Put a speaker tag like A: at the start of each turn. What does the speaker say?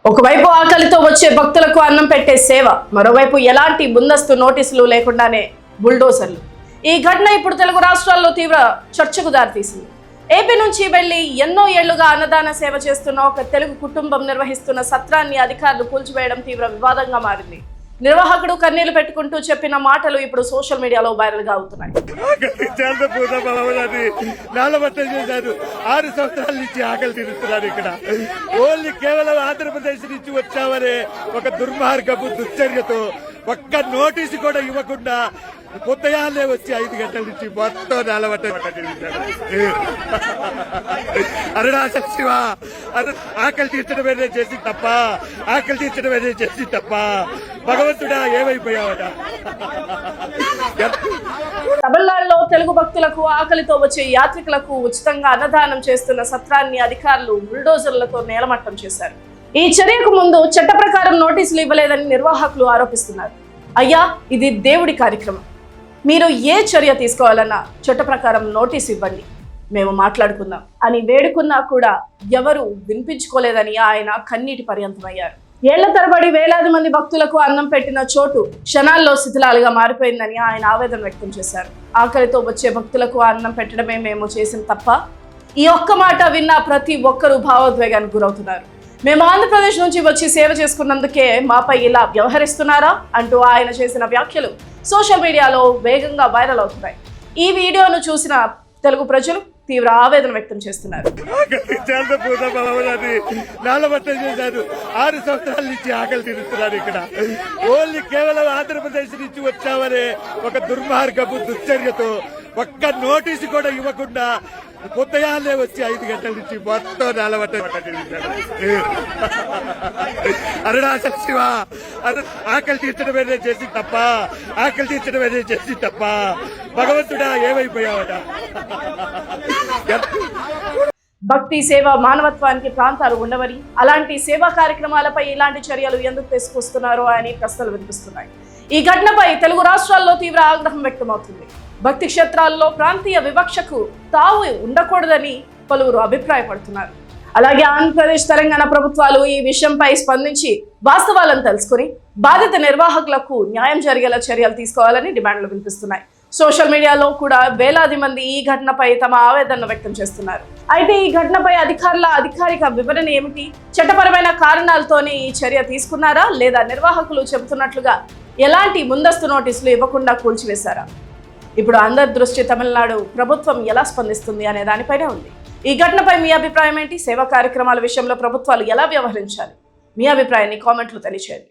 A: ఒకవైపు ఆకలితో వచ్చే భక్తులకు అన్నం పెట్టే సేవ, మరోవైపు ఎలాంటి ముందస్తు నోటీసులు లేకుండానే బుల్డోజర్లు. ఈ ఘటన ఇప్పుడు తెలుగు రాష్ట్రాల్లో తీవ్ర చర్చకు దారితీసింది. ఏపీ నుంచి వెళ్లి ఎన్నో ఏళ్లుగా అన్నదాన సేవ చేస్తున్న ఒక తెలుగు కుటుంబం నిర్వహిస్తున్న సత్రాన్ని అధికారులు కూల్చివేయడం తీవ్ర వివాదంగా మారింది. నిర్వాహకుడు కన్నీళ్లు పెట్టుకుంటూ చెప్పిన మాటలు ఇప్పుడు సోషల్ మీడియాలో వైరల్ గా అవుతున్నాయి.
B: 6 సంవత్సరాల నుంచి ఆకలి తీరుస్తున్నారు. ఇక్కడ ఓన్లీ కేవలం ఆంధ్రప్రదేశ్ నుంచి వచ్చామనే ఒక దుర్మార్గపు దుశ్చర్యతో ఒక్క నోటీసు కూడా ఇవ్వకుండా ఉదయాన్నే వచ్చి 5 గంటల నుంచి మొత్తం నేలబట్ట అరుణాచల శివ ఆకలి తీర్చడమేనే చేసి తప్ప, ఆకలి తీర్చడమేనే చేసి తప్ప, భగవంతుడా ఏమైపోయావట.
A: తమిళనాడులో తెలుగు భక్తులకు ఆకలితో వచ్చే యాత్రికులకు ఉచితంగా అన్నదానం చేస్తున్న సత్రాన్ని అధికారులు బుల్డోజర్లతో నేలమట్టం చేశారు. ఈ చర్యకు ముందు చట్ట ప్రకారం నోటీసులు ఇవ్వలేదని నిర్వాహకులు ఆరోపిస్తున్నారు. అయ్యా, ఇది దేవుడి కార్యక్రమం, మీరు ఏ చర్య తీసుకోవాలన్నా చట్ట ప్రకారం నోటీసు ఇవ్వండి, మేము మాట్లాడుకుందాం అని వేడుకున్నా కూడా ఎవరు వినిపించుకోలేదని ఆయన కన్నీటి పర్యంతమయ్యారు. ఏళ్ల తరబడి వేలాది మంది భక్తులకు అన్నం పెట్టిన చోటు క్షణాల్లో శిథిలాలుగా మారిపోయిందని ఆయన ఆవేదన వ్యక్తం చేశారు. ఆకలితో వచ్చే భక్తులకు అన్నం పెట్టడమే మేము చేసిన తప్ప, ఈ ఒక్క మాట విన్న ప్రతి ఒక్కరూ భావోద్వేగానికి గురవుతున్నారు. మేము ఆంధ్రప్రదేశ్ నుంచి వచ్చి సేవ చేసుకున్నందుకే మాపై ఇలా వ్యవహరిస్తున్నారా అంటూ ఆయన చేసిన వ్యాఖ్యలు సోషల్ మీడియాలో వేగంగా వైరల్ అవుతున్నాయి. ఈ వీడియోను చూసిన తెలుగు ప్రజలు తీవ్ర ఆవేదన వ్యక్తం చేస్తున్నారు.
B: 6 సంవత్సరాల నుంచి ఆకలి తీరుస్తున్నారు. ఇక్కడ ఓన్లీ కేవలం ఆంధ్రప్రదేశ్ నుంచి వచ్చామనే ఒక దుర్మార్గపు దుశ్చర్యతో ఒక్క నోటీసు కూడా ఇవ్వకుండా ఉదయాన్నే వచ్చి 5 గంటల నుంచి మొత్తం నేలబట్ట అరుణాచల శివ ఆకలి తీర్చడమేనే చేసి తప్ప, ఆకలి తీర్చడమేనే చేసి తప్ప, భగవంతుడా ఏమైపోయావట.
A: భక్తి సేవ మానవత్వానికి ప్రాంతాలు ఉండవని, అలాంటి సేవా కార్యక్రమాలపై ఇలాంటి చర్యలు ఎందుకు తీసుకొస్తున్నారో అని ప్రశ్నలు వినిపిస్తున్నాయి. ఈ ఘటనపై తెలుగు రాష్ట్రాల్లో తీవ్ర ఆగ్రహం వ్యక్తమవుతుంది. భక్తి క్షేత్రాల్లో ప్రాంతీయ వివక్షకు తావు ఉండకూడదని పలువురు అభిప్రాయపడుతున్నారు. అలాగే ఆంధ్రప్రదేశ్, తెలంగాణ ప్రభుత్వాలు ఈ విషయంపై స్పందించి వాస్తవాలను తెలుసుకుని బాధిత నిర్వాహకులకు న్యాయం జరిగేలా చర్యలు తీసుకోవాలని డిమాండ్లు వినిపిస్తున్నాయి. సోషల్ మీడియాలో కూడా వేలాది మంది ఈ ఘటనపై తమ ఆవేదనను వ్యక్తం చేస్తున్నారు. అయితే ఈ ఘటనపై అధికారుల అధికారిక వివరణ ఏమిటి? చట్టపరమైన కారణాలతోనే ఈ చర్య తీసుకున్నారా, లేదా నిర్వాహకులు చెబుతున్నట్లుగా ఎలాంటి ముందస్తు నోటీసులు ఇవ్వకుండా కూల్చివేశారా? ఇప్పుడు అందరి దృష్టి తమిళనాడు ప్రభుత్వం ఎలా స్పందిస్తుంది అనే దానిపైనే ఉంది. ఈ ఘటనపై మీ అభిప్రాయం ఏంటి? సేవా కార్యక్రమాల విషయంలో ప్రభుత్వాలు ఎలా వ్యవహరించాలి? మీ అభిప్రాయాన్ని కామెంట్లు తెలియచేయండి.